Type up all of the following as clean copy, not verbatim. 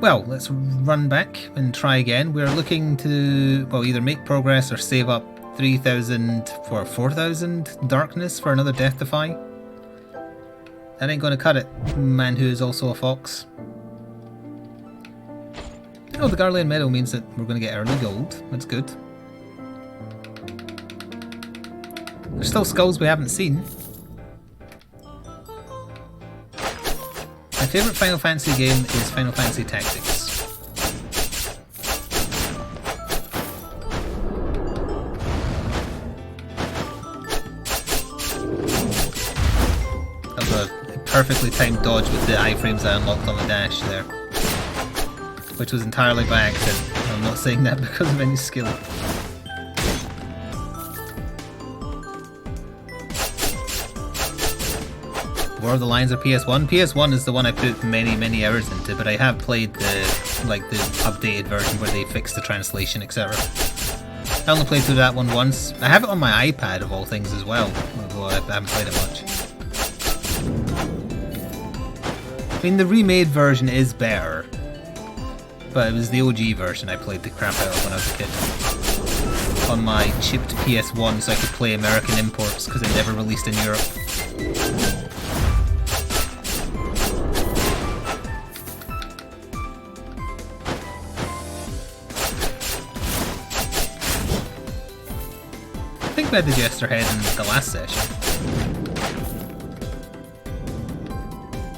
Well, let's run back and try again. We're looking to, well, either make progress or save up 3,000 for 4,000 darkness for another Death Defy. That ain't gonna cut it, man who is also a fox. Oh, the Garlean Meadow means that we're gonna get early gold. That's good. There's still skulls we haven't seen. My favourite Final Fantasy game is Final Fantasy Tactics. That was a perfectly timed dodge with the iframes I unlocked on the dash there. Which was entirely by accident. I'm not saying that because of any skill. War of the Lions or PS1? PS1 is the one I put many hours into, but I have played the updated version where they fixed the translation, etc. I only played through that one once. I have it on my iPad of all things as well, although I haven't played it much. I mean, the remade version is better, but it was the OG version I played the crap out of when I was a kid. On my chipped PS1 so I could play American imports because it never released in Europe. I think we had the Jester head in the last session.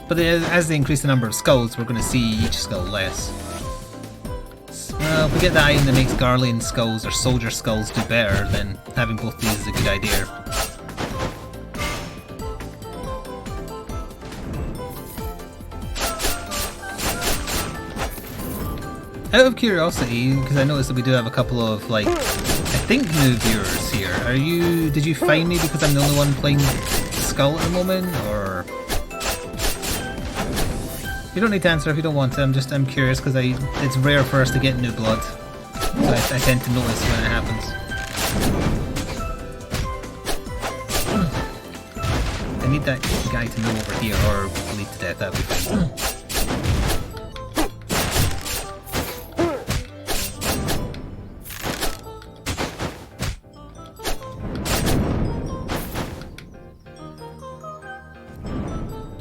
But as they increase the number of skulls, we're going to see each skull less. Well, if we get the item that makes Garlean skulls or soldier skulls do better, then having both these is a good idea. Out of curiosity, because I noticed that we do have a couple of, like, I think new viewers here. Did you find me because I'm the only one playing Skull at the moment, or? You don't need to answer if you don't want to. I'm curious because it's rare for us to get new blood, so I tend to notice when it happens. I need that guy to move over here, or bleed to death. That'd be fine.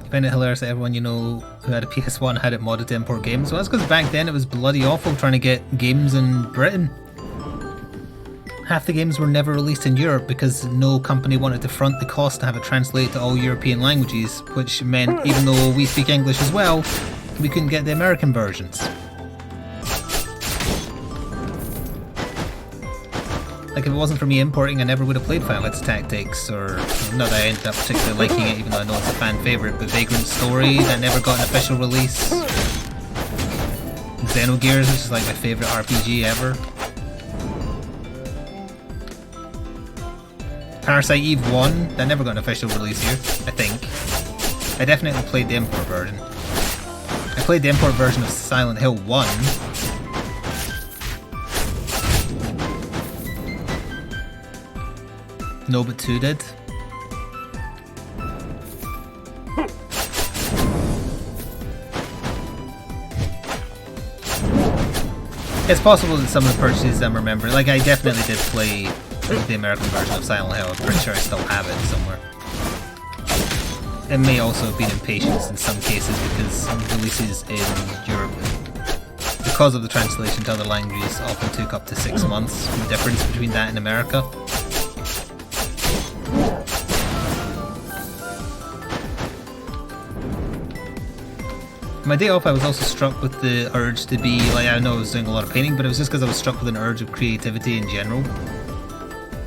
I find it hilarious that everyone you know who had a PS1 had it modded to import games. Well, that's because back then it was bloody awful trying to get games in Britain. Half the games were never released in Europe because no company wanted to front the cost to have it translated to all European languages, which meant even though we speak English as well, we couldn't get the American versions. Like, if it wasn't for me importing, I never would have played Final Fantasy Tactics, or not that I ended up particularly liking it, even though I know it's a fan favourite, but Vagrant Story, that never got an official release. Xenogears, which is like my favourite RPG ever. Parasite Eve 1, that never got an official release here, I think. I definitely played the import version. I played the import version of Silent Hill 1. No, but 2 did. It's possible that some of the purchases I'm remembering, like I definitely did play the American version of Silent Hill. I'm pretty sure I still have it somewhere. It may also have been impatience in some cases because releases in Europe, because of the translation to other languages, often took up to 6 months. The difference between that and America. My day off I was also struck with the urge to be, like, I know I was doing a lot of painting, but it was just because I was struck with an urge of creativity in general.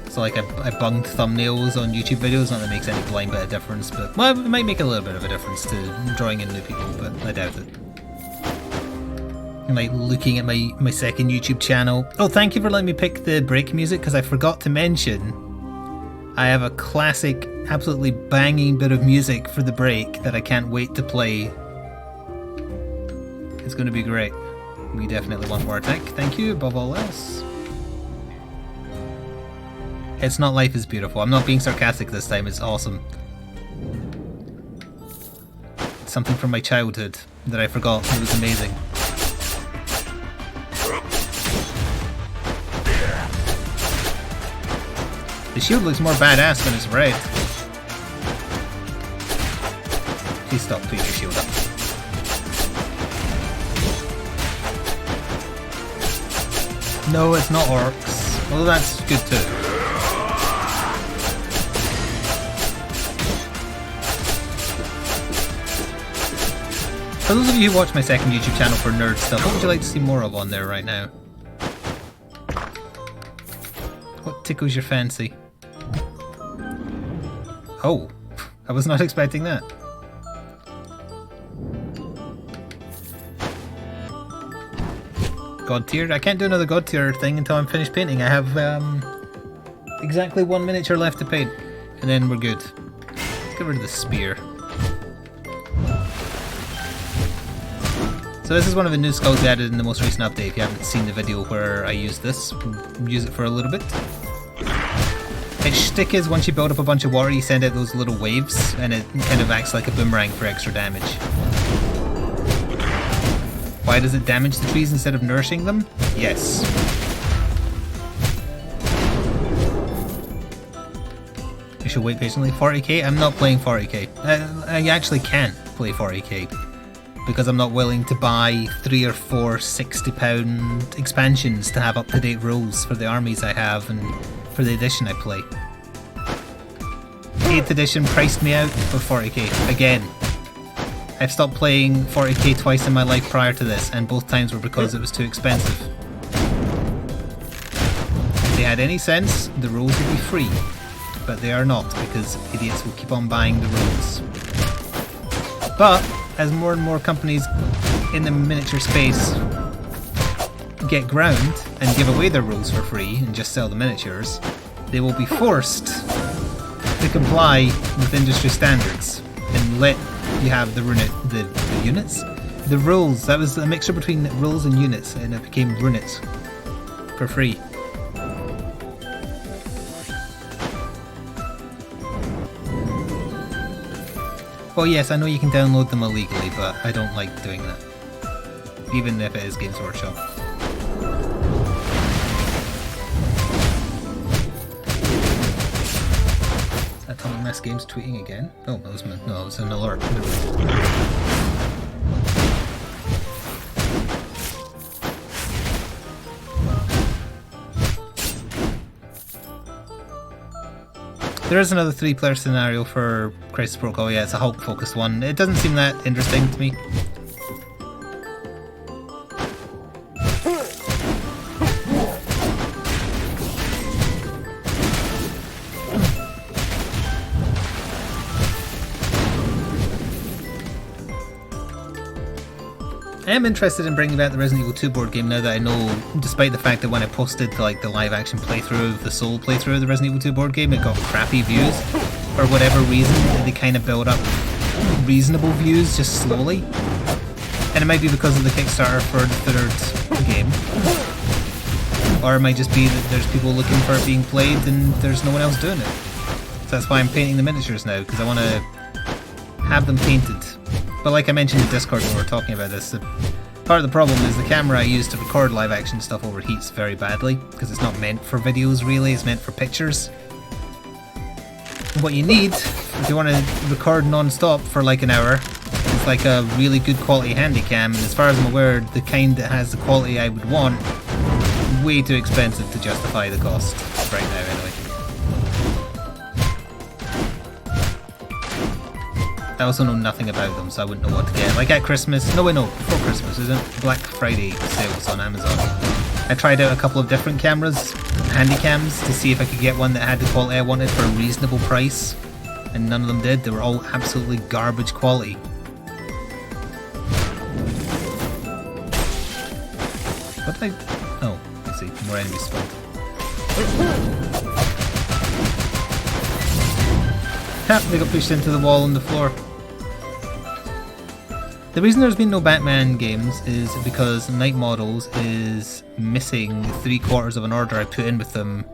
So like I bunged thumbnails on YouTube videos, not that it makes any blind bit of difference, but well, it might make a little bit of a difference to drawing in new people, but I doubt it. I'm like looking at my second YouTube channel. Oh, thank you for letting me pick the break music, because I forgot to mention I have a classic, absolutely banging bit of music for the break that I can't wait to play. It's going to be great. We definitely want more attack, thank you, above all else. It's Not Life is Beautiful. I'm not being sarcastic this time, it's awesome. It's something from my childhood that I forgot. It was amazing. The shield looks more badass when it's red. Please stop putting your shield up. No, it's not orcs. Although that's good too. For those of you who watch my second YouTube channel for nerd stuff, what would you like to see more of on there right now? What tickles your fancy? Oh, I was not expecting that. God tier? I can't do another god tier thing until I'm finished painting. I have exactly 1 miniature left to paint, and then we're good. Let's get rid of the spear. So this is one of the new skulls we added in the most recent update. If you haven't seen the video where I use this, use it for a little bit. Its shtick is once you build up a bunch of water, you send out those little waves, and it kind of acts like a boomerang for extra damage. Why does it damage the trees instead of nourishing them? Yes. You should wait patiently. 40k? I'm not playing 40k. I actually can't play 40k because I'm not willing to buy 3 or 4 £60 expansions to have up-to-date rules for the armies I have and for the edition I play. 8th edition priced me out for 40k again. I've stopped playing 40k twice in my life prior to this, and both times were because it was too expensive. If they had any sense, the rules would be free, but they are not because idiots will keep on buying the rules. But as more and more companies in the miniature space get ground and give away their rules for free and just sell the miniatures, they will be forced to comply with industry standards and let you have the units? The rules. That was a mixture between rules and units, and it became runets for free. Well, yes, I know you can download them illegally, but I don't like doing that. Even if it is Games Workshop. Is that Atomic Mass Games tweeting again? Oh, that was it was an alert. There is another 3-player scenario for Crisis Protocol. Yeah, it's a Hulk focused one. It doesn't seem that interesting to me. I am interested in bringing back the Resident Evil 2 board game now that I know, despite the fact that when I posted like the live action playthrough of the solo playthrough of the Resident Evil 2 board game, it got crappy views. For whatever reason, they kind of build up reasonable views just slowly. And it might be because of the Kickstarter for the 3rd game. Or it might just be that there's people looking for it being played and there's no one else doing it. So that's why I'm painting the miniatures now, because I want to have them painted. But like I mentioned in Discord when we were talking about this, part of the problem is the camera I use to record live action stuff overheats very badly, because it's not meant for videos really, it's meant for pictures. What you need, if you want to record non-stop for like an hour, is like a really good quality handycam, and as far as I'm aware, the kind that has the quality I would want, way too expensive to justify the cost, right now anyway. I also know nothing about them, so I wouldn't know what to get. Like at Christmas, no wait no, before Christmas, isn't Black Friday sales on Amazon. I tried out a couple of different cameras, handycams, to see if I could get one that had the quality I wanted for a reasonable price, and none of them did. They were all absolutely garbage quality. What did I... Oh, I see, more enemies spawned. Ha! They got pushed into the wall on the floor. The reason there's been no Batman games is because Night Models is missing 3/4 of an order I put in with them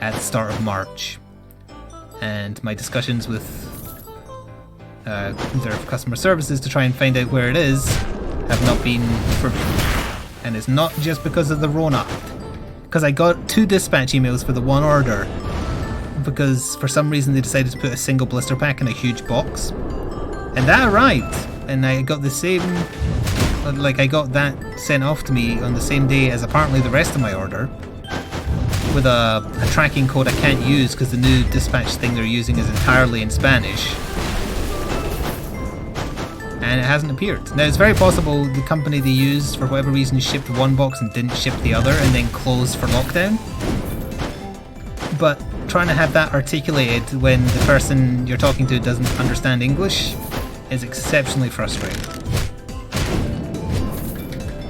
at the start of March. And my discussions with their customer services to try and find out where it is have not been for me. And it's not just because of the Rona. Because I got 2 dispatch emails for the one order, because for some reason they decided to put a single blister pack in a huge box. And that arrived, and I got the same, like I got that sent off to me on the same day as apparently the rest of my order, with a tracking code I can't use because the new dispatch thing they're using is entirely in Spanish. And it hasn't appeared. Now it's very possible the company they used for whatever reason shipped one box and didn't ship the other and then closed for lockdown. But trying to have that articulated when the person you're talking to doesn't understand English is exceptionally frustrating.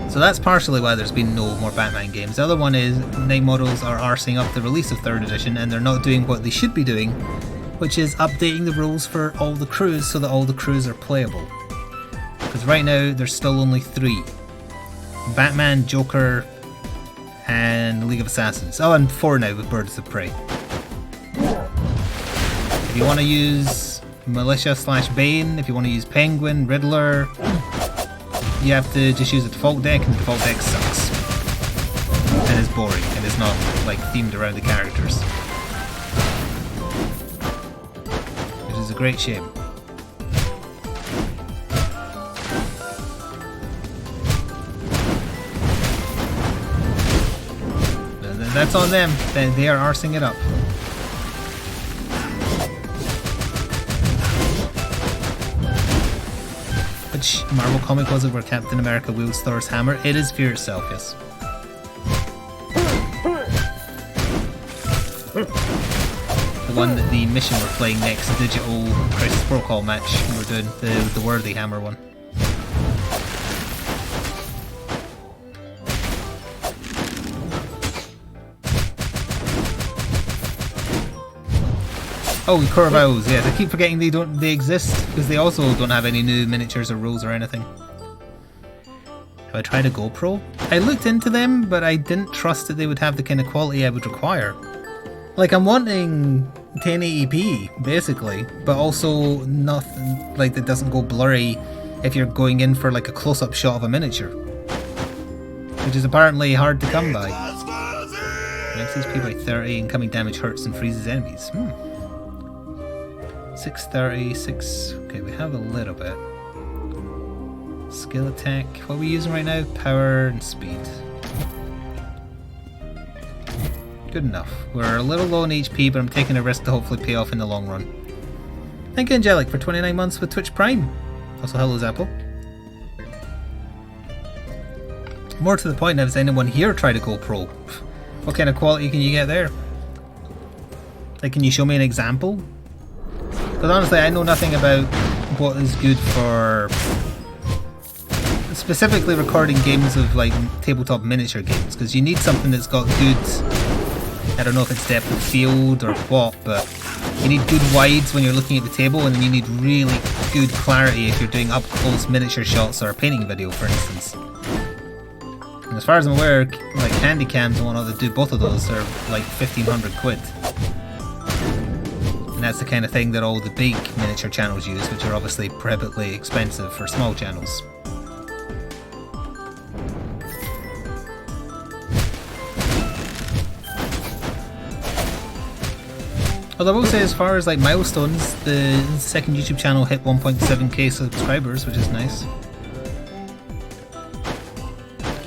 So that's partially why there's been no more Batman games. The other one is Night Models are arsing up the release of 3rd edition and they're not doing what they should be doing, which is updating the rules for all the crews so that all the crews are playable. Because right now there's still only 3. Batman, Joker, and League of Assassins. Oh, and 4 now with Birds of Prey. If you want to use Militia / Bane, if you want to use Penguin, Riddler, you have to just use a default deck, and the default deck sucks. And it's boring, and it's not like themed around the characters. Which is a great shame. That's on them. They are arsing it up. Which Marvel comic was it where Captain America wields Thor's hammer? It is Fear itself, yes. The one that the mission we're playing next, digital Crisis Protocol match we're doing, the Worthy Hammer one. Oh, Corvals, yes. I keep forgetting they exist because they also don't have any new miniatures or rules or anything. Have I tried a GoPro? I looked into them, but I didn't trust that they would have the kind of quality I would require. Like, I'm wanting 1080p, basically, but also nothing like that doesn't go blurry if you're going in for like a close-up shot of a miniature, which is apparently hard to come by. Makes HP by 30, incoming damage hurts and freezes enemies. 630, 6... Okay, we have a little bit. Skill attack. What are we using right now? Power and speed. Good enough. We're a little low on HP, but I'm taking a risk to hopefully pay off in the long run. Thank you, Angelic, for 29 months with Twitch Prime. Also, hello, Zapple. More to the point, has anyone here tried a GoPro? What kind of quality can you get there? Like, can you show me an example? Because honestly, I know nothing about what is good for specifically recording games of like tabletop miniature games, because you need something that's got good, I don't know if it's depth of field or what, but you need good wides when you're looking at the table, and then you need really good clarity if you're doing up close miniature shots or a painting video, for instance. And as far as I'm aware, like handy cams and whatnot that do both of those are like 1,500 quid. And that's the kind of thing that all the big miniature channels use, which are obviously prohibitively expensive for small channels. Although I will say, as far as like milestones, the second YouTube channel hit 1.7k subscribers, which is nice.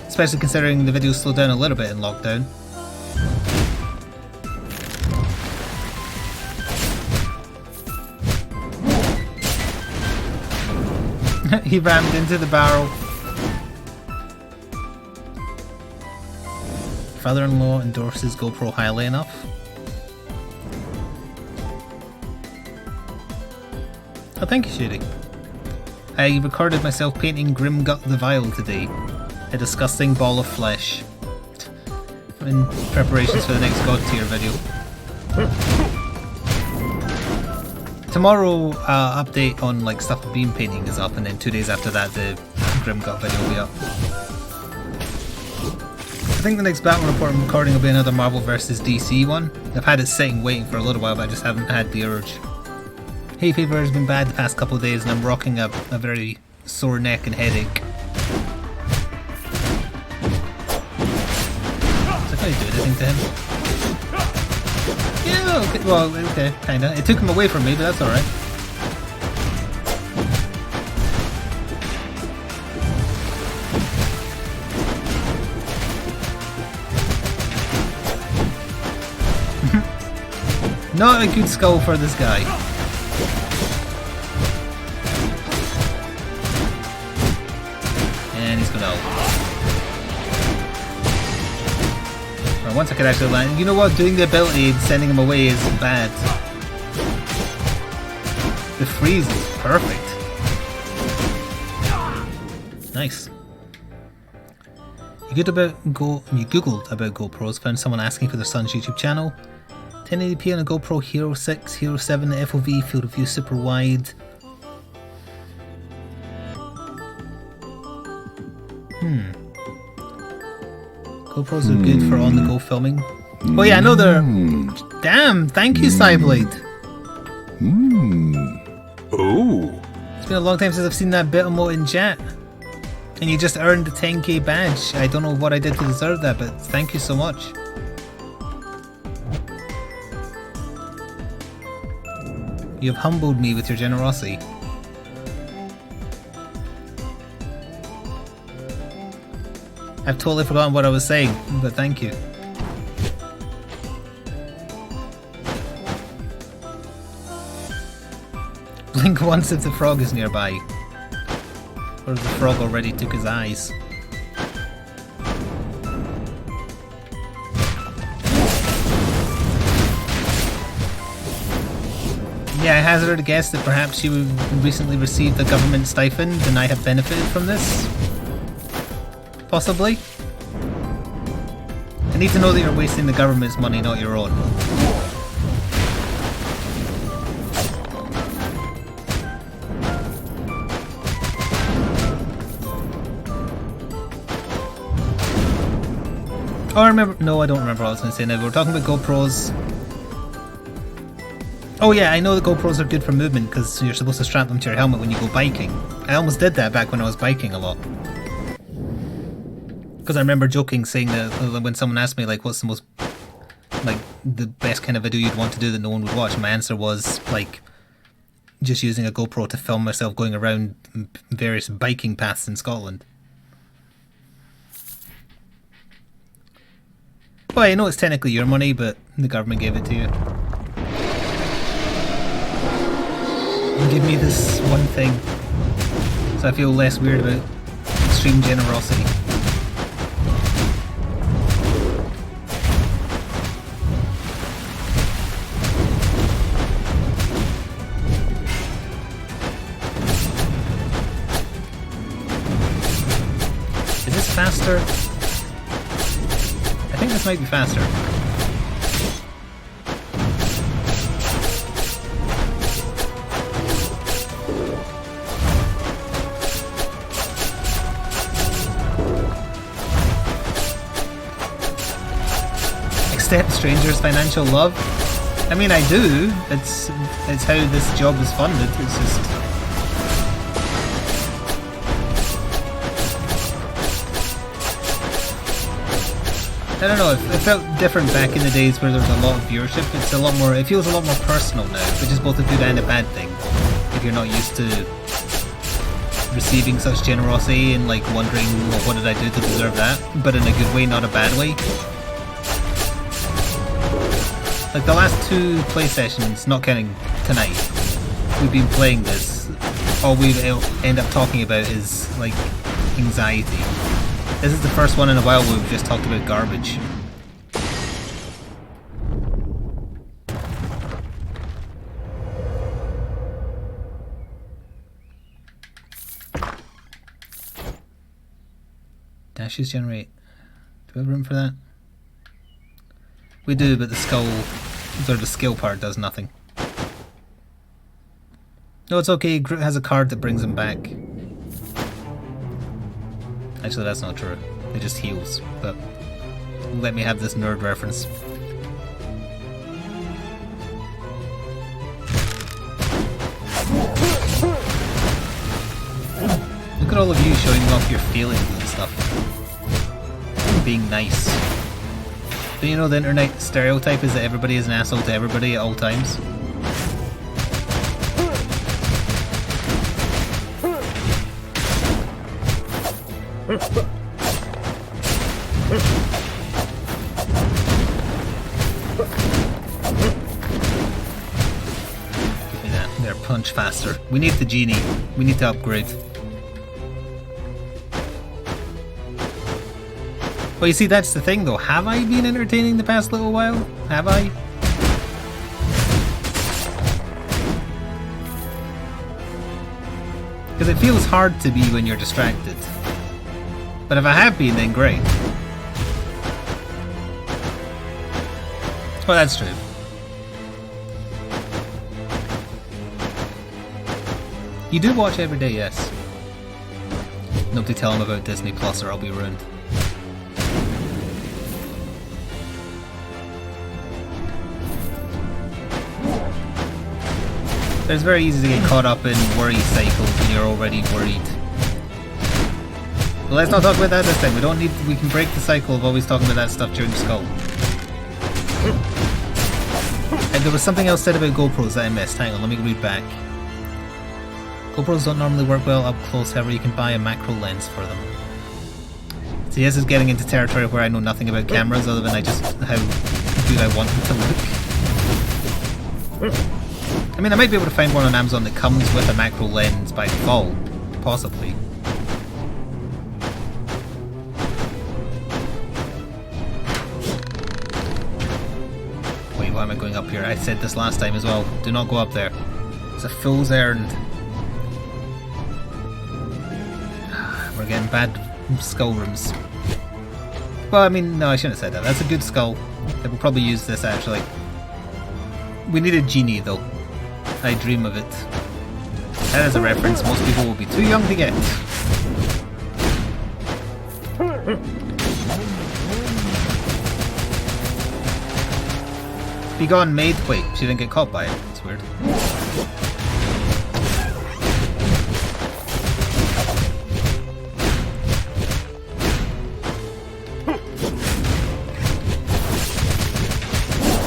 Especially considering the videos slowed down a little bit in lockdown. He rammed into the barrel. Father-in-law endorses GoPro highly enough. Oh, thank you, Shady. I recorded myself painting Grimgut the Vile today. A disgusting ball of flesh. In preparations for the next God tier video. Tomorrow, update on like stuff I've been painting is up, and then 2 days after that the Grimgut video will be up. I think the next battle report I'm recording will be another Marvel vs DC one. I've had it sitting waiting for a little while, but I just haven't had the urge. Hay fever has been bad the past couple of days, and I'm rocking a very sore neck and headache. Is that going to do anything to him? Yeah, Oh, okay. Well, okay, kinda. It took him away from me, but that's alright. Not a good skull for this guy. And he's gonna out. Well, once I could actually land. You know what? Doing the ability and sending him away is bad. The freeze is perfect. Nice. You googled about GoPros, found someone asking for their son's YouTube channel. 1080p on a GoPro Hero 6, Hero 7 FOV, field of view super wide. GoPros are good for on-the-go filming. Oh yeah, I know they're... Damn, thank you, Cyblade. Oh. It's been a long time since I've seen that bit emote in chat. And you just earned the 10k badge. I don't know what I did to deserve that, but thank you so much. You've humbled me with your generosity. I've totally forgotten what I was saying, but thank you. Blink once if the frog is nearby. Or if the frog already took his eyes. Yeah, I hazarded a guess that perhaps you recently received a government stipend and I have benefited from this. Possibly. I need to know that you're wasting the government's money, not your own. Oh, I remember. No, I don't remember what I was going to say now. We're talking about GoPros. Oh yeah, I know that GoPros are good for movement because you're supposed to strap them to your helmet when you go biking. I almost did that back when I was biking a lot. Because I remember joking saying that when someone asked me like what's the most, like the best kind of video you'd want to do that no one would watch, my answer was like just using a GoPro to film myself going around various biking paths in Scotland. Well, I know it's technically your money, but the government gave it to you. Give me this one thing so I feel less weird about extreme generosity. Is this faster? I think this might be faster. Accept strangers' financial love. I mean, I do. It's how this job is funded. It's just I don't know. It felt different back in the days where there was a lot of viewership. It's a lot more. It feels a lot more personal now, which is both a good and a bad thing. If you're not used to receiving such generosity and like wondering, well, what did I do to deserve that? But in a good way, not a bad way. Like the last 2 play sessions, not counting tonight, we've been playing this. All we end up talking about is like anxiety. This is the first one in a while where we've just talked about garbage. Dashes generate. Do we have room for that? We do, but the skull, or the skill part does nothing. No, it's okay, Groot has a card that brings him back. Actually, that's not true. It just heals, but let me have this nerd reference. Look at all of you showing off your feelings and stuff. Being nice. But you know the internet stereotype is that everybody is an asshole to everybody at all times? Give me that. There, punch faster. We need the genie. We need to upgrade. Well, you see, that's the thing though. Have I been entertaining the past little while? Have I? Because it feels hard to be when you're distracted. But if I have been, then great. Well, that's true. You do watch every day, yes. Nobody tell him about Disney Plus or I'll be ruined. It's very easy to get caught up in worry cycles when you're already worried. But let's not talk about that this time. We can break the cycle of always talking about that stuff during Skul. And there was something else said about GoPros that I missed. Hang on, let me read back. GoPros don't normally work well up close, however you can buy a macro lens for them. See, this is getting into territory where I know nothing about cameras other than how good I want them to look. I mean, I might be able to find one on Amazon that comes with a macro lens by default, possibly. Wait, why am I going up here? I said this last time as well. Do not go up there. It's a fool's errand. We're getting bad skull rooms. Well, I mean, no, I shouldn't have said that. That's a good skull. I will probably use this, actually. We need a genie, though. I dream of it. That is a reference most people will be too young to get. Be gone, maid. Wait, she didn't get caught by it. That's weird.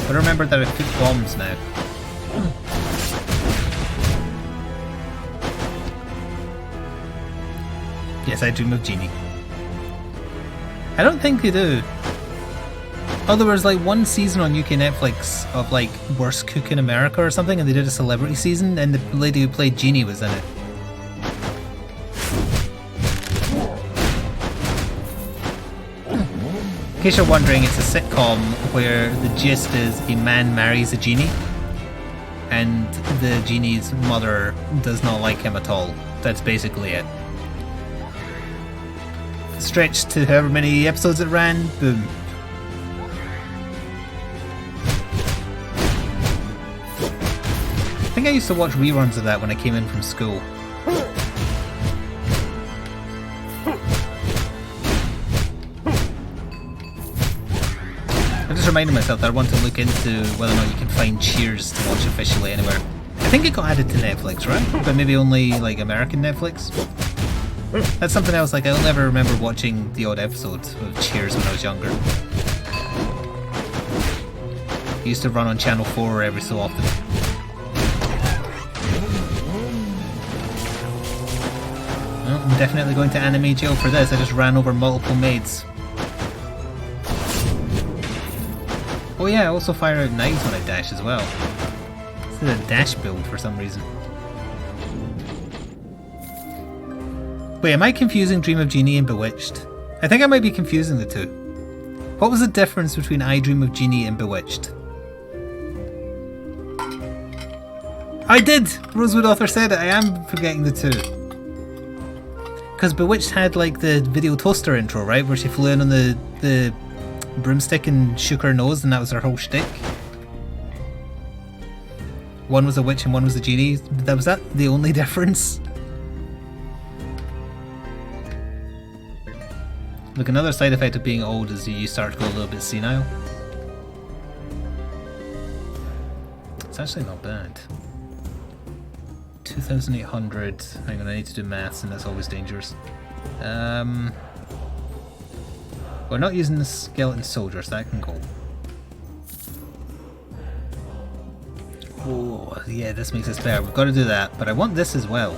But remember that I put bombs now. Yes, I dream of Genie. I don't think they do. Oh, there was like one season on UK Netflix of like Worst Cook in America or something, and they did a celebrity season, and the lady who played Genie was in it. In case you're wondering, it's a sitcom where the gist is a man marries a genie, and the genie's mother does not like him at all. That's basically it. Stretched to however many episodes it ran, boom. I think I used to watch reruns of that when I came in from school. I just reminded myself that I want to look into whether or not you can find Cheers to watch officially anywhere. I think it got added to Netflix, right? But maybe only like American Netflix? That's something else, like I'll never remember watching the odd episodes of Cheers when I was younger. It used to run on Channel 4 every so often. Well, I'm definitely going to anime jail for this. I just ran over multiple maids. Oh yeah, I also fire out knives when I dash as well. This is a dash build for some reason. Wait, am I confusing Dream of Genie and Bewitched? I think I might be confusing the two. What was the difference between I Dream of Genie and Bewitched? I did! Rosewood Author said it, I am forgetting the two. Because Bewitched had like the video toaster intro, right? Where she flew in on the broomstick and shook her nose and that was her whole shtick. One was a witch and one was a genie. Was that the only difference? Look, another side effect of being old is you start to go a little bit senile. It's actually not bad. 2,800. Hang on, I need to do maths and that's always dangerous. We're not using the skeleton soldiers, that can go. Oh, yeah, this makes us better. We've got to do that, but I want this as well.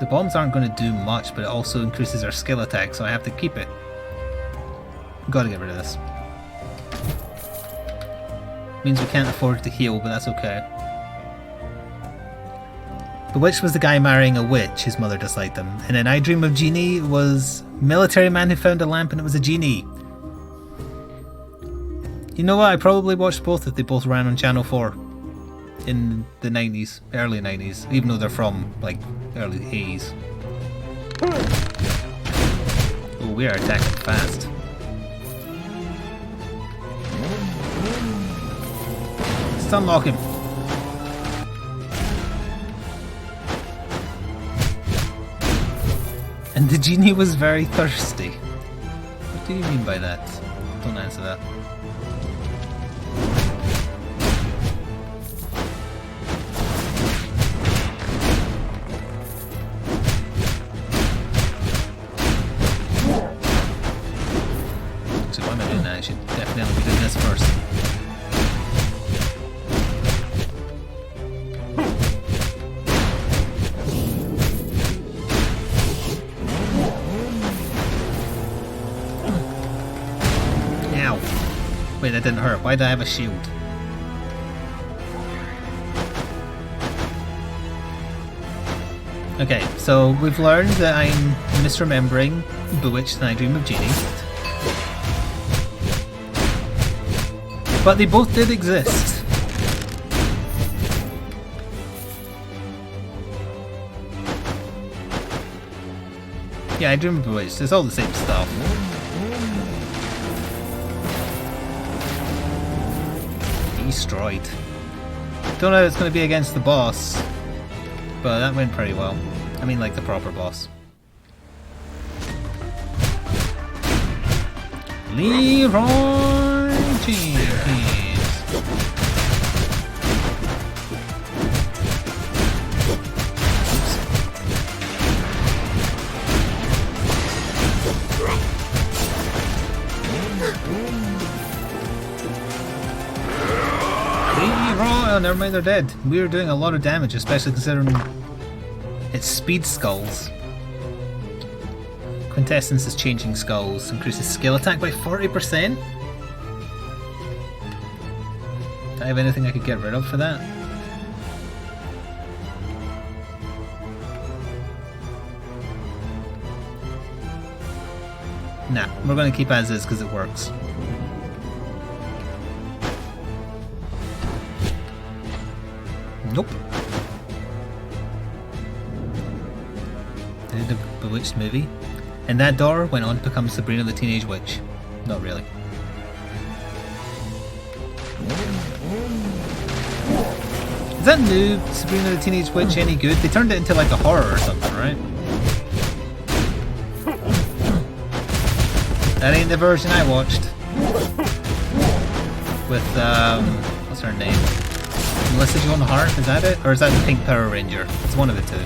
The bombs aren't going to do much, but it also increases our skill attack, so I have to keep it. Got to get rid of this. Means we can't afford to heal, but that's okay. The witch was the guy marrying a witch. His mother disliked him. And then I Dream of Jeannie was military man who found a lamp and it was a genie. You know what? I probably watched both if they both ran on Channel 4 in the 90s, early 90s, even though they're from like early 80s. Oh, we are attacking fast. Let's unlock him. And the genie was very thirsty. What do you mean by that? Don't answer that. So why am I doing that? I should definitely be doing this first. Wait, that didn't hurt. Why did I have a shield? Okay, so we've learned that I'm misremembering Bewitched and I Dream of Jeannie. But they both did exist. Yeah, I Dream of Bewitched. It's all the same stuff. Destroyed. Don't know if it's going to be against the boss, but that went pretty well. I mean, like the proper boss. Leroy Jenkins. Oh, never mind, they're dead. We are doing a lot of damage, especially considering it's speed skulls. Quintessence is changing skulls, increases skill attack by 40%. Do I have anything I could get rid of for that? Nah, we're going to keep as is because it works. Nope. They did a Bewitched movie. And that door went on to become Sabrina the Teenage Witch. Not really. Is that new Sabrina the Teenage Witch any good? They turned it into like a horror or something, right? That ain't the version I watched. With, what's her name? Melissa Joan Hart, is that it? Or is that the Pink Power Ranger? It's one of the two.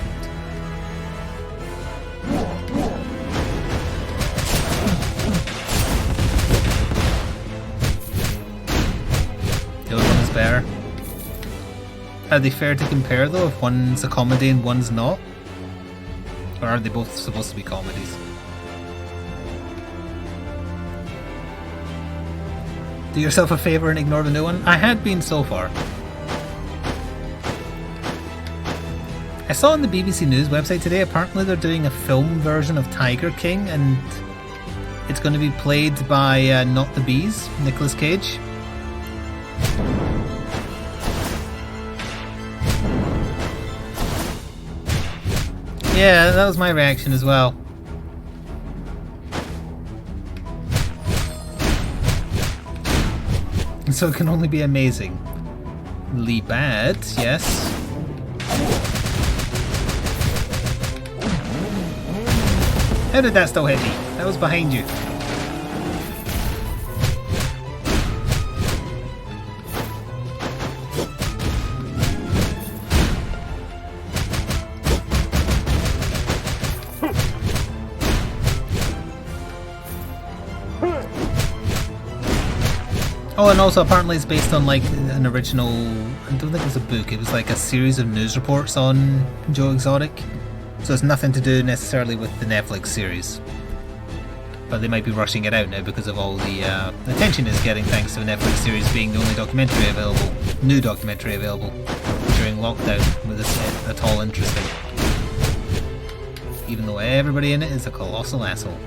The other one is better. Are they fair to compare though, if one's a comedy and one's not? Or are they both supposed to be comedies? Do yourself a favour and ignore the new one? I had been so far. I saw on the BBC News website today, apparently they're doing a film version of Tiger King and it's going to be played by Not the Bees, Nicolas Cage. Yeah, that was my reaction as well. So it can only be amazingly bad, yes. How did that still hit me? That was behind you. Oh, and also apparently it's based on like an original. I don't think it was a book. It was like a series of news reports on Joe Exotic. So it's nothing to do necessarily with the Netflix series. But they might be rushing it out now because of all the attention it's getting thanks to the Netflix series being the only documentary available, new documentary available during lockdown with this at all interesting. Even though everybody in it is a colossal asshole.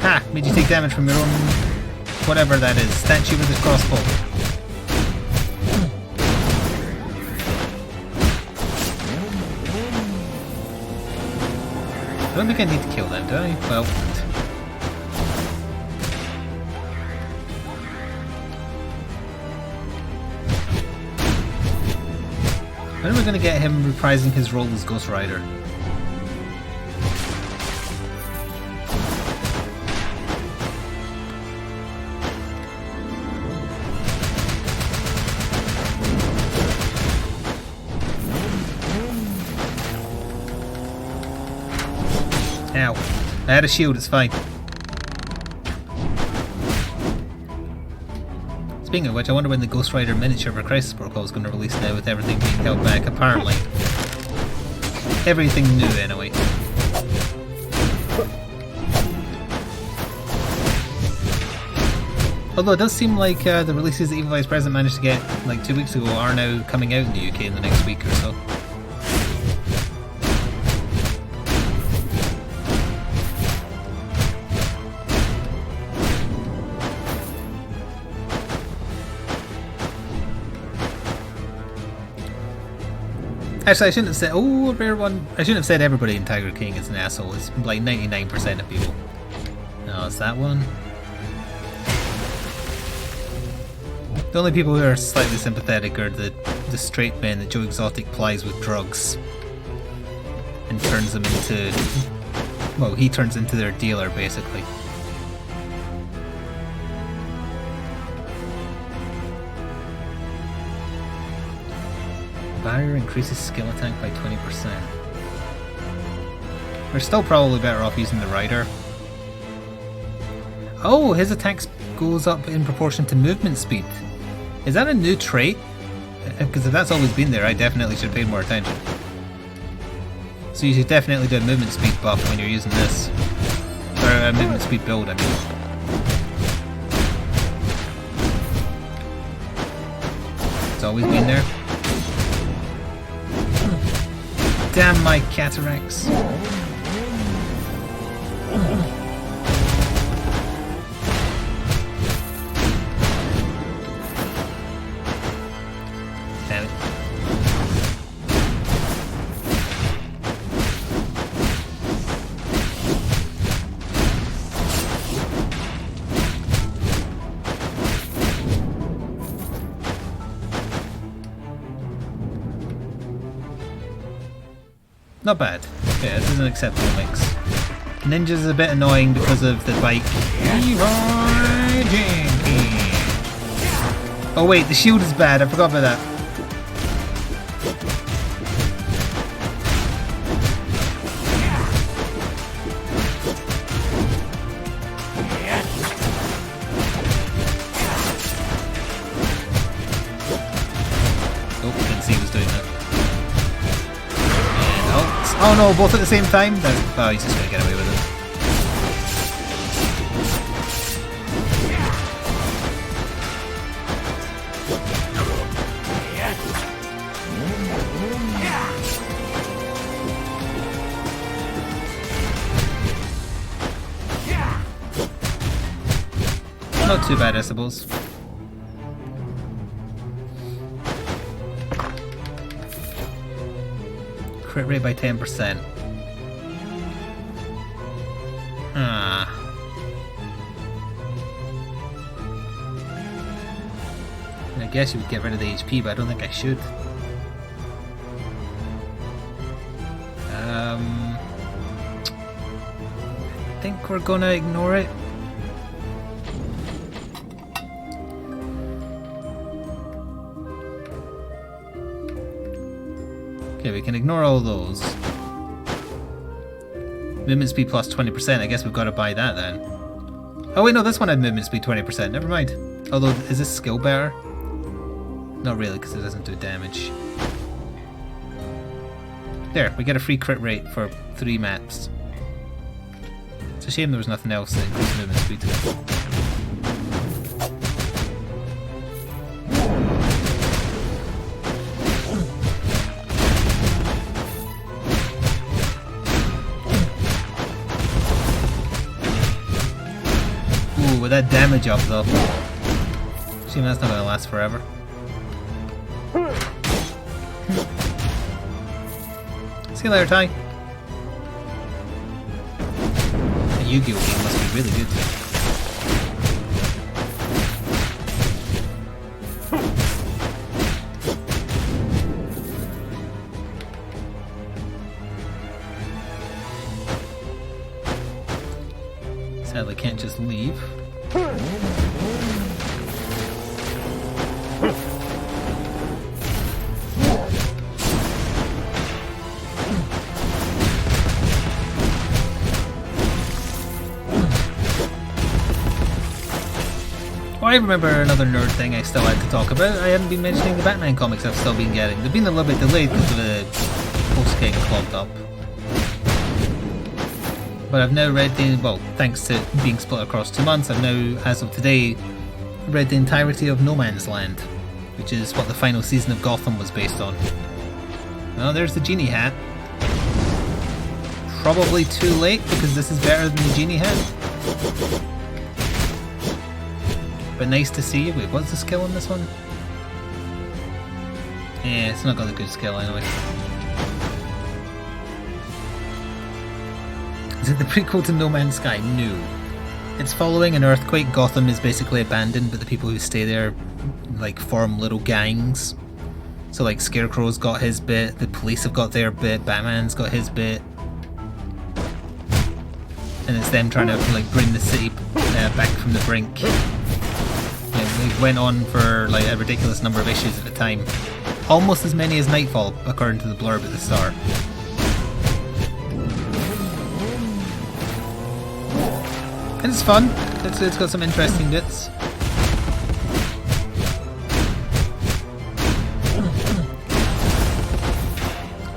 Ha! Made you take damage from your own whatever that is. Statue with his crossbow. I don't think I need to kill them, do I? Well... when are we going to get him reprising his role as Ghost Rider? Ow. I had a shield, it's fine. Speaking of which, I wonder when the Ghost Rider miniature for Crisis Protocol is going to release now with everything being held back, apparently. Everything new, anyway. Although it does seem like the releases that Evil Vice President managed to get like 2 weeks ago are now coming out in the UK in the next week or so. Actually, I shouldn't have said. Oh, a rare one. I shouldn't have said everybody in Tiger King is an asshole. It's like 99% of people. No, it's that one. The only people who are slightly sympathetic are the straight men that Joe Exotic plies with drugs and turns them into. Well, he turns into their dealer, basically. Barrier increases skill attack by 20%. We're still probably better off using the Rider. Oh, his attack goes up in proportion to movement speed. Is that a new trait? Because if that's always been there, I definitely should pay more attention. So you should definitely do a movement speed buff when you're using this. Or a movement speed build, I mean. It's always been there. Damn my cataracts. Damn it. Not bad. Okay, this is an acceptable mix. Ninja's a bit annoying because of the bike. Oh wait, the shield is bad. I forgot about that. Oh, didn't see he was doing that. Oh no, both at the same time? No. Oh, he's just going to get away with it. Not too bad, I suppose. Crit rate by 10%. Ah. I guess you would get rid of the HP, but I don't think I should. I think we're gonna ignore it. Okay, we can ignore all those. Movement speed plus 20%. I guess we've got to buy that then. Oh wait, no, this one had movement speed 20%. Never mind. Although, is this skill bearer? Not really, because it doesn't do damage. There, we get a free crit rate for 3 maps. It's a shame there was nothing else that increased movement speed. Ooh, with that damage up though. Shame that's not gonna last forever. See you later, Ty. The Yu-Gi-Oh game must be really good. Sadly, can't just leave. I remember another nerd thing I still had to talk about. I hadn't been mentioning the Batman comics I've still been getting. They've been a little bit delayed because of the post getting clogged up. But I've now read the, well, thanks to being split across 2 months, I've now, as of today, read the entirety of No Man's Land, which is what the final season of Gotham was based on. Well, there's the genie hat. Probably too late because this is better than the genie hat. But nice to see. Wait, what's the skill on this one? Yeah, it's not got a good skill anyway. Is it the prequel to No Man's Sky? No. It's following an earthquake. Gotham is basically abandoned, but the people who stay there like form little gangs. So like Scarecrow's got his bit, the police have got their bit, Batman's got his bit. And it's them trying to like bring the city back from the brink. It went on for like a ridiculous number of issues at the time. Almost as many as Nightfall, according to the blurb at the start. And it's fun. It's got some interesting bits.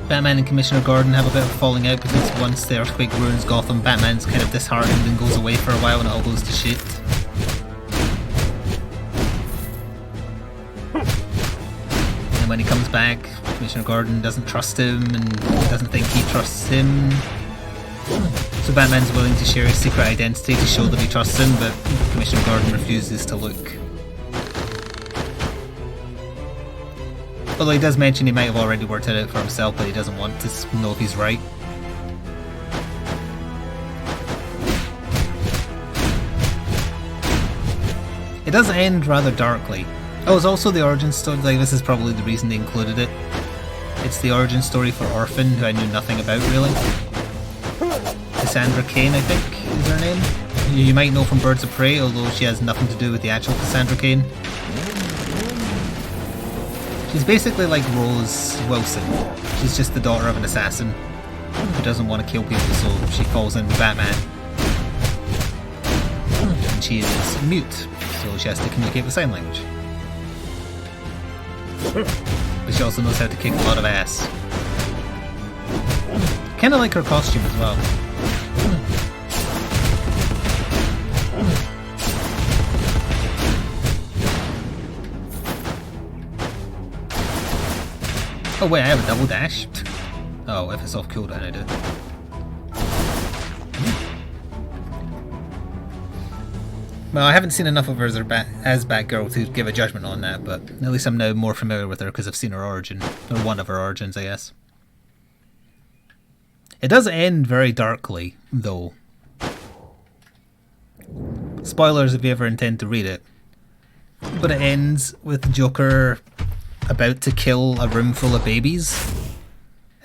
Batman and Commissioner Gordon have a bit of a falling out because once the earthquake ruins Gotham, Batman's kind of disheartened and goes away for a while and it all goes to shit. When he comes back, Commissioner Gordon doesn't trust him and doesn't think he trusts him. So Batman's willing to share his secret identity to show that he trusts him, but Commissioner Gordon refuses to look. Although he does mention he might have already worked it out for himself, but he doesn't want to know if he's right. It does end rather darkly. Oh, it's also the origin story, like this is probably the reason they included it. It's the origin story for Orphan, who I knew nothing about really. Cassandra Cain, I think, is her name. You might know from Birds of Prey, although she has nothing to do with the actual Cassandra Cain. She's basically like Rose Wilson. She's just the daughter of an assassin who doesn't want to kill people, so she falls in with Batman. And she is mute, so she has to communicate with sign language. But she also knows how to kick a lot of ass. Kinda like her costume as well. Oh wait, I have a double dash? Oh, if it's off cooldown I do. Well, I haven't seen enough of her as Batgirl to give a judgment on that, but at least I'm now more familiar with her because I've seen her origin. Or one of her origins, I guess. It does end very darkly, though. Spoilers if you ever intend to read it. But it ends with Joker about to kill a room full of babies.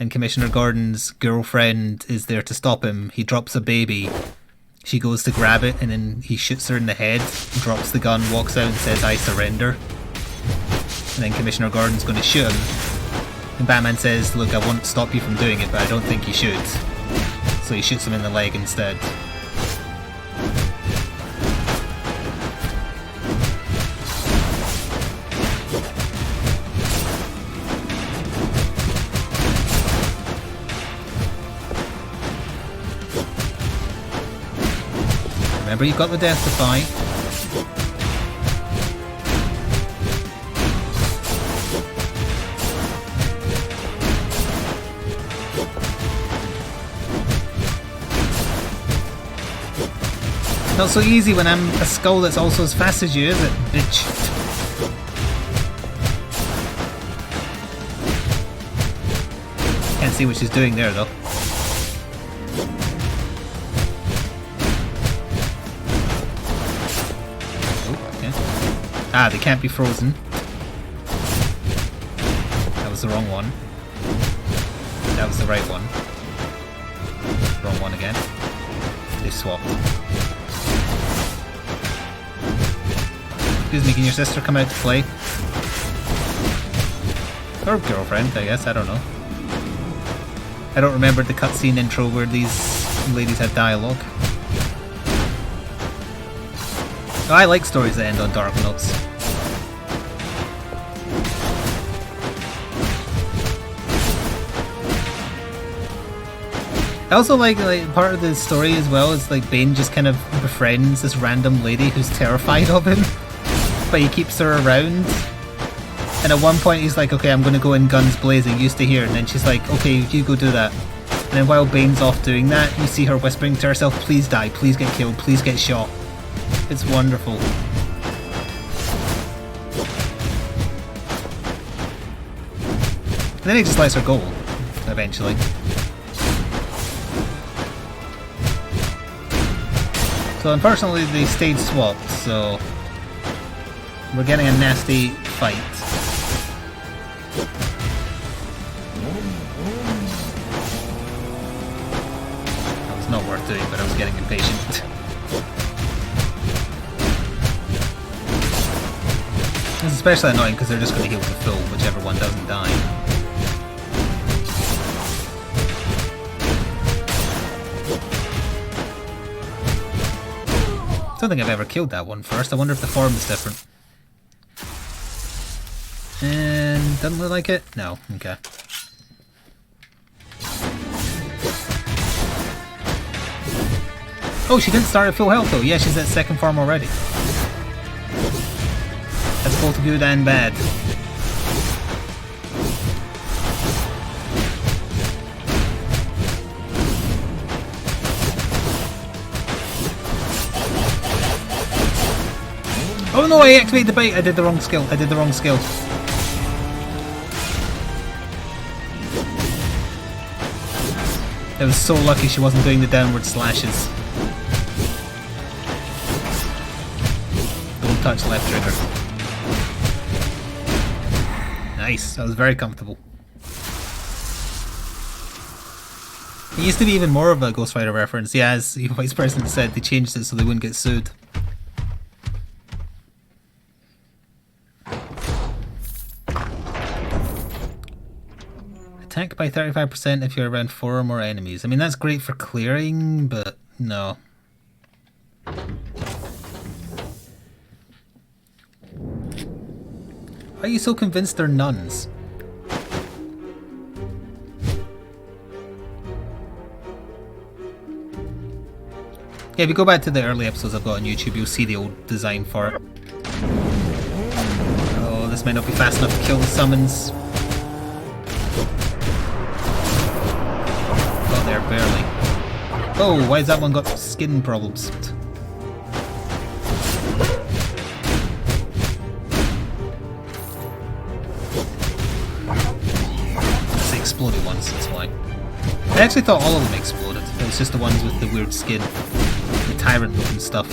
And Commissioner Gordon's girlfriend is there to stop him. He drops a baby. She goes to grab it and then he shoots her in the head, drops the gun, walks out and says, "I surrender." And then Commissioner Gordon's going to shoot him. And Batman says, look, I won't stop you from doing it, but I don't think you should. So he shoots him in the leg instead. Remember, you've got the death defy. Not so easy when I'm a Skul that's also as fast as you, is it, bitch? Can't see what she's doing there, though. Oh, okay. Ah, they can't be frozen. That was the wrong one. That was the right one. Wrong one again. They swapped. Excuse me, can your sister come out to play? Or girlfriend, I guess, I don't know. I don't remember the cutscene intro where these ladies had dialogue. Oh, I like stories that end on dark notes. I also like part of the story as well is like Bane just kind of befriends this random lady who's terrified of him. But he keeps her around, and at one point he's like, okay, I'm gonna go in guns blazing, you stay here, and then she's like, okay, you go do that. And then while Bane's off doing that, you see her whispering to herself, please die, please get killed, please get shot. It's wonderful. And then he just lets her go, eventually. So unfortunately they stayed swapped, so we're getting a nasty fight. That was not worth doing, but I was getting impatient. It's especially annoying because they're just going to heal to full, whichever one doesn't die. I don't think I've ever killed that one first. I wonder if the form is different. And doesn't look like it? No, okay. Oh, she didn't start at full health though. Yeah, she's at second form already. That's both good and bad. Oh no, I activated the bait. I did the wrong skill. I did the wrong skill. It was so lucky she wasn't doing the downward slashes. Don't touch left trigger. Nice, that was very comfortable. It used to be even more of a Ghost Rider reference. Yeah, as the Vice President said, they changed it so they wouldn't get sued. Attack by 35% if you're around 4 or more enemies. I mean, that's great for clearing, but no. Why are you so convinced they're nuns? Yeah, if you go back to the early episodes I've got on YouTube, you'll see the old design for it. Oh, this might not be fast enough to kill the summons. There, barely. Oh, why has that one got skin problems? It's the exploded ones, that's why. I actually thought all of them exploded. It was just the ones with the weird skin. The tyrant looking stuff.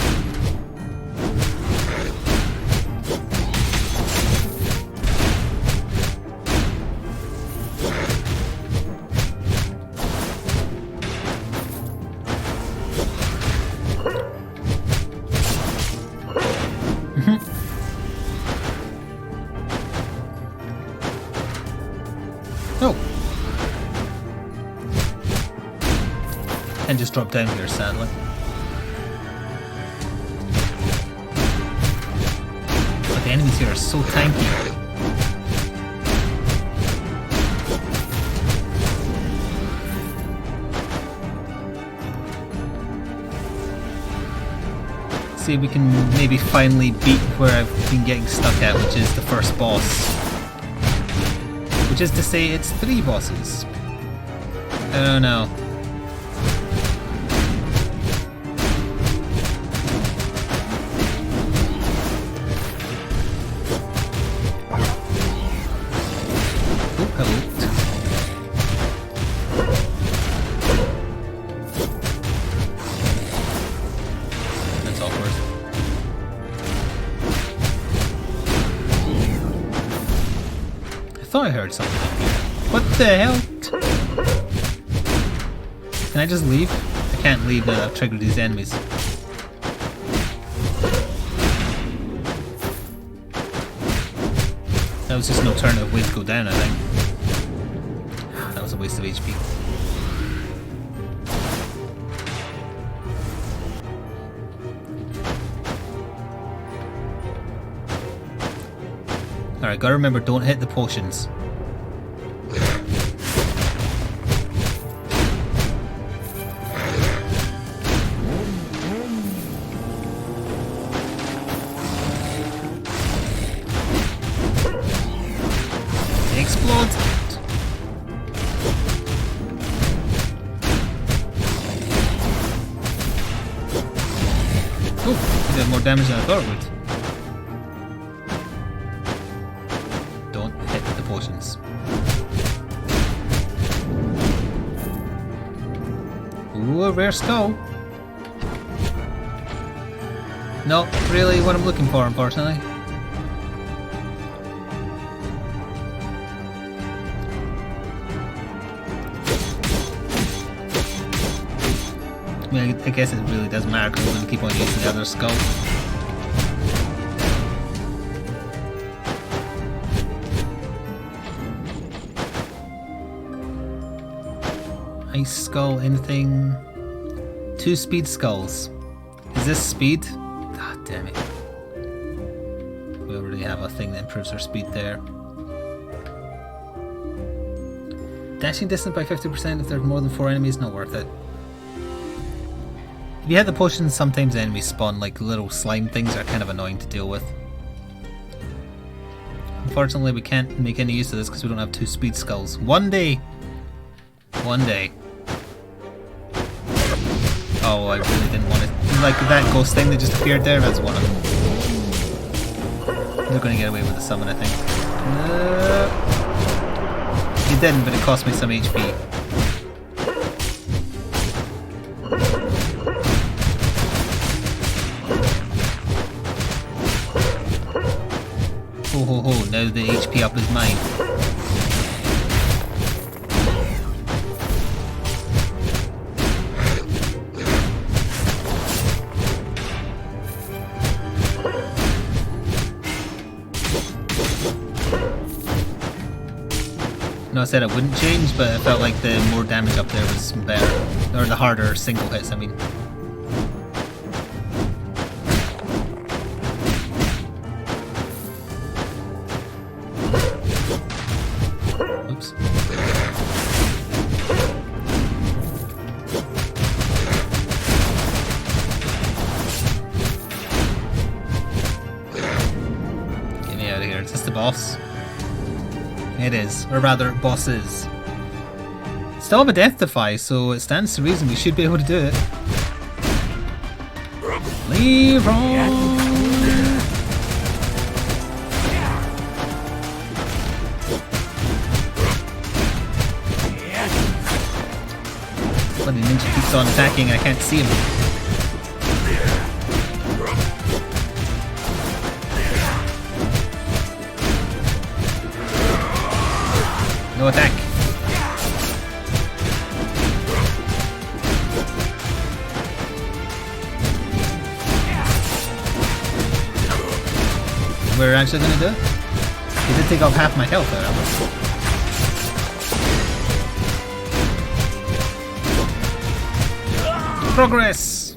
And just drop down here, sadly. But the enemies here are so tanky. See if we can maybe finally beat where I've been getting stuck at, which is the first boss. Which is to say, it's 3 bosses. I don't know. Oh, hello. That's awkward. I thought I heard something up here. What the hell? Can I just leave? I can't leave now that I've triggered these enemies. That was just an alternative way to go down, I think. That was a waste of HP. Alright, gotta remember, don't hit the potions. Explode! Oh, it did more damage than I thought it would. Don't hit the potions. Ooh, a rare skull. Not really what I'm looking for, unfortunately. I mean, I guess it really doesn't matter because I'm going to keep on using the other skull. Ice skull, anything? 2 speed skulls. Is this speed? Ah, damn it. We already have a thing that improves our speed there. Dashing distance by 50% if there's more than 4 enemies, not worth it. If you have the potions, sometimes enemies spawn like little slime things that are kind of annoying to deal with. Unfortunately, we can't make any use of this because we don't have 2 speed skulls. One day! One day. Oh, I really didn't want it. Like that ghost thing that just appeared there, that's one of them. They're going to get away with the summon, I think. He didn't, but it cost me some HP. Ho ho ho, now the HP up is mine. No, I said it wouldn't change, but I felt like the more damage up there was better. Or the harder single hits, I mean. Oops. Get me out of here. Is this the boss? It is, or rather, bosses. Still have a death defy, so it stands to reason we should be able to do it. Leroy! Bloody ninja keeps on attacking and I can't see him. No attack. We're actually gonna do it? He did take off half my health there. Progress!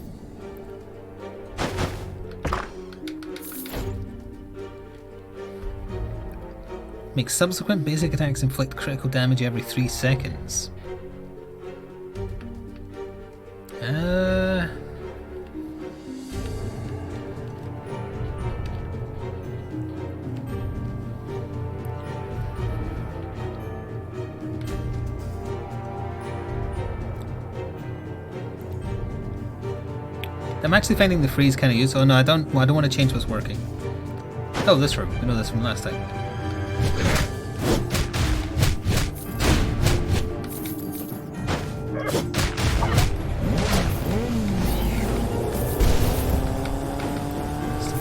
Make subsequent basic attacks inflict critical damage every 3 seconds. I'm actually finding the freeze kind of useful. Oh no, I don't want to change what's working. Oh, this room. We know this from last time.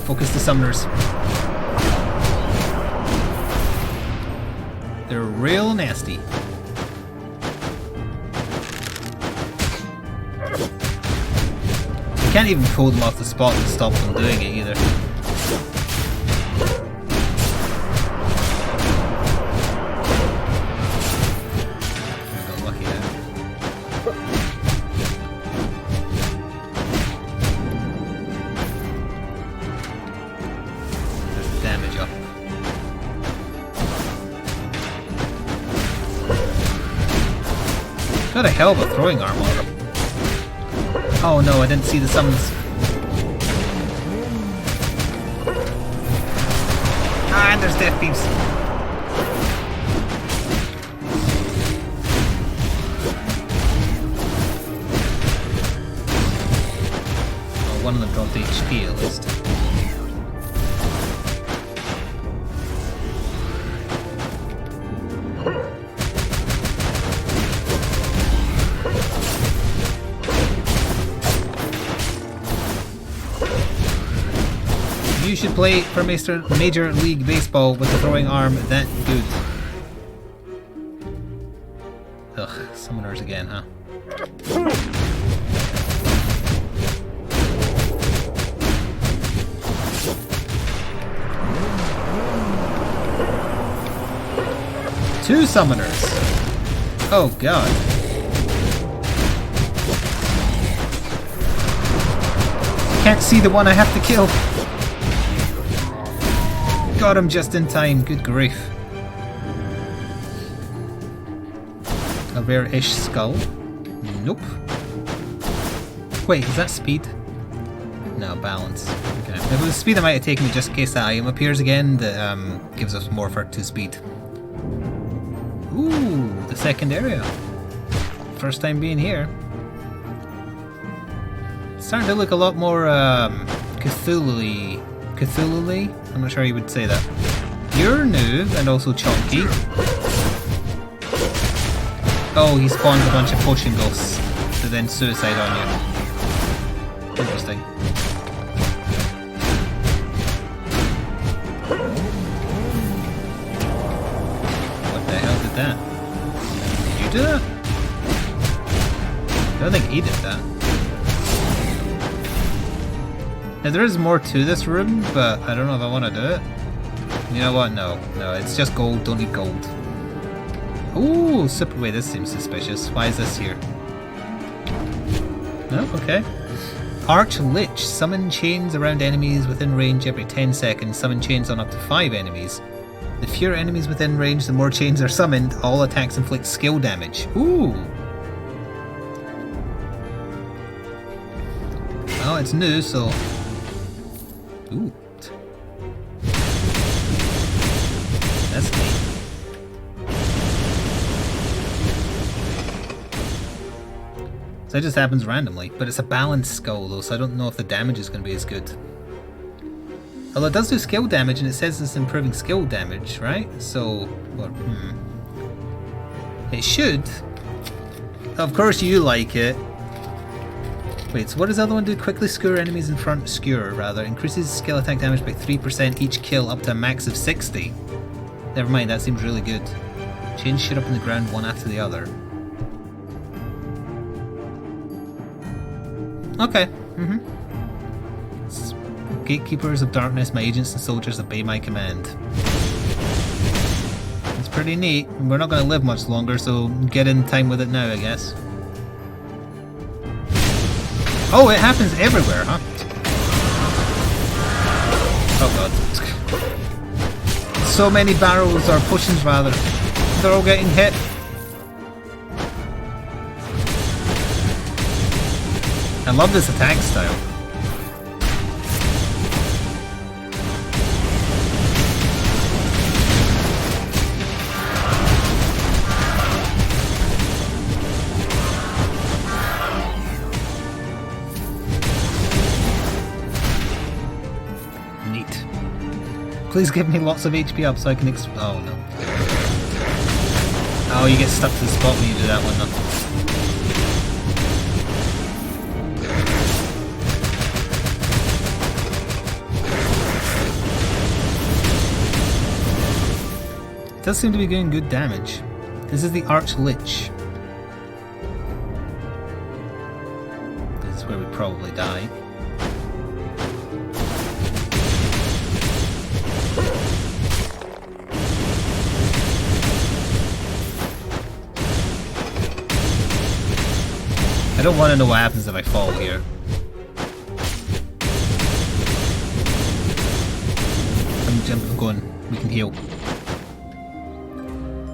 Focus the summoners. They're real nasty. You can't even pull them off the spot to stop them doing it either. I got lucky there. Damage up. Got a hell of a throwing arm on him. Oh no, I didn't see the summons. Ah, and there's death beams. Oh, one of them dropped HP at least. You should play for Major League Baseball with a throwing arm that good. Ugh, summoners again, huh? Two summoners! Oh god. Can't see the one I have to kill. Got him just in time, good grief. A rare-ish skull? Nope. Wait, is that speed? No, balance. Okay. If it was speed, I might have taken it just in case that item appears again that gives us more for 2 speed. Ooh, the second area. First time being here. It's starting to look a lot more Cthulhu-y. Cthulhu-y? I'm not sure you would say that. You're new and also chunky. Oh, he spawns a bunch of potion ghosts to then suicide on you. Interesting. What the hell did that? Did you do that? I don't think he did that. Now, there is more to this room, but I don't know if I want to do it. You know what? No, it's just gold. Don't need gold. Ooh, super. Wait, this seems suspicious. Why is this here? No, okay. Arch Lich. Summon chains around enemies within range every 10 seconds. Summon chains on up to 5 enemies. The fewer enemies within range, the more chains are summoned. All attacks inflict skill damage. Ooh. Well, it's new, so... Ooh. That's neat. So that just happens randomly, but it's a balanced skull though, so I don't know if the damage is going to be as good. Although it does do skill damage, and it says it's improving skill damage, right? So, well, it should. Of course you like it. Wait, so what does the other one do? Quickly skewer enemies in front. Skewer, rather. Increases skill attack damage by 3% each kill up to a max of 60. Never mind, that seems really good. Chains shit up in the ground one after the other. Okay. Gatekeepers of darkness, my agents and soldiers obey my command. It's pretty neat. We're not going to live much longer, so get in time with it now, I guess. Oh, it happens everywhere, huh? Oh god. So many barrels, or potions rather. They're all getting hit. I love this attack style. Neat. Please give me lots of HP up so I can oh no. Oh, you get stuck to the spot when you do that one though. Does seem to be doing good damage. This is the Arch Lich. This is where we probably die. I don't want to know what happens if I fall here. I'm going. We can heal.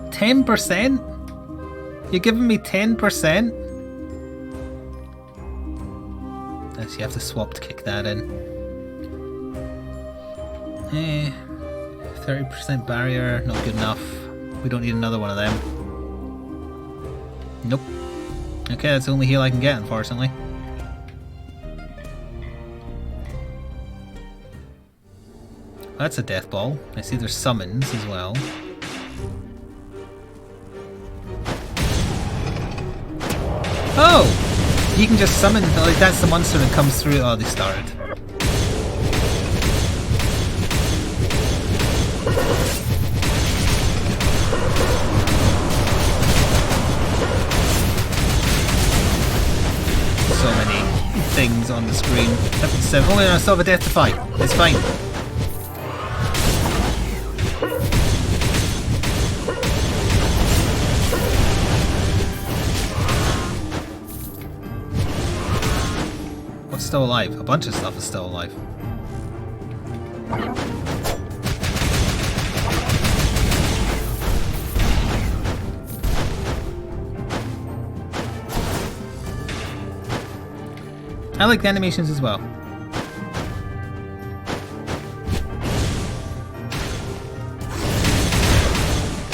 10%? You're giving me 10%? Yes, you have to swap to kick that in. 30% barrier, not good enough. We don't need another one of them. Nope. Okay, that's the only heal I can get, unfortunately. That's a death ball. I see there's summons as well. Oh! You can just summon, like that's the monster that comes through. Oh, they started. So many things on the screen. If only I still have a death to fight. It's fine. What's still alive? A bunch of stuff is still alive. I like the animations as well.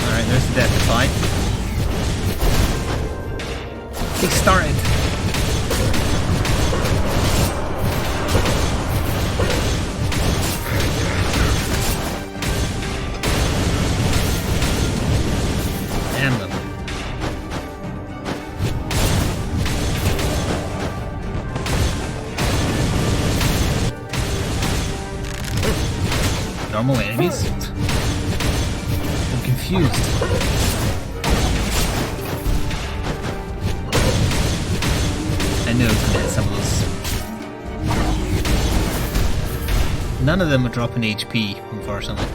Alright, there's the death to fight. He started. Damn them. Normal enemies? I'm confused. I knew I was gonna hit some of those. None of them are dropping HP, unfortunately.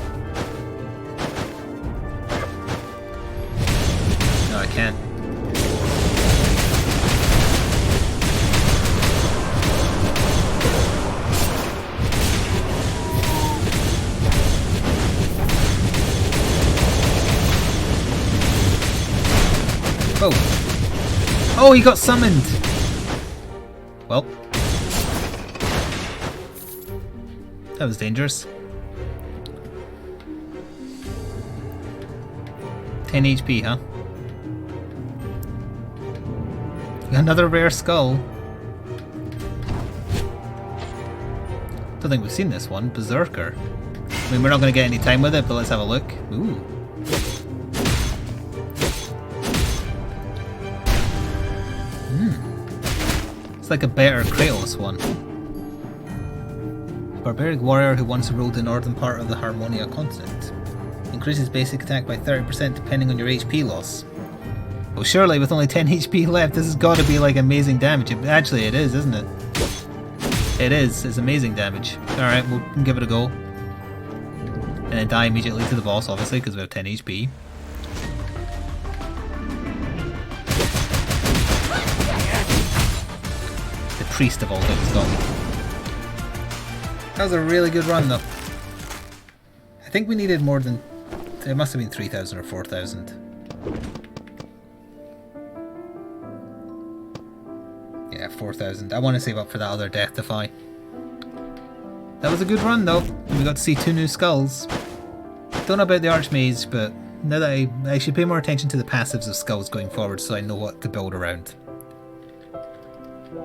No, I can't. Oh. Oh, he got summoned! Well. That was dangerous. 10 HP, huh? Another rare skull. Don't think we've seen this one. Berserker. I mean, we're not going to get any time with it, but let's have a look. Ooh. It's like a better Kratos one. Barbaric warrior who once ruled the northern part of the Harmonia continent. Increases basic attack by 30% depending on your HP loss. Well, surely with only 10 HP left, this has got to be like amazing damage. Actually, it is, isn't it? It is. It's amazing damage. Alright, we'll give it a go. And then die immediately to the boss, obviously, because we have 10 HP. The Priest of all things gone. That was a really good run though. I think we needed more than... It must have been 3,000 or 4,000. Yeah, 4,000. I want to save up for that other Death Defy. That was a good run though. We got to see 2 new skulls. Don't know about the Archmage, but now that I should pay more attention to the passives of skulls going forward so I know what to build around.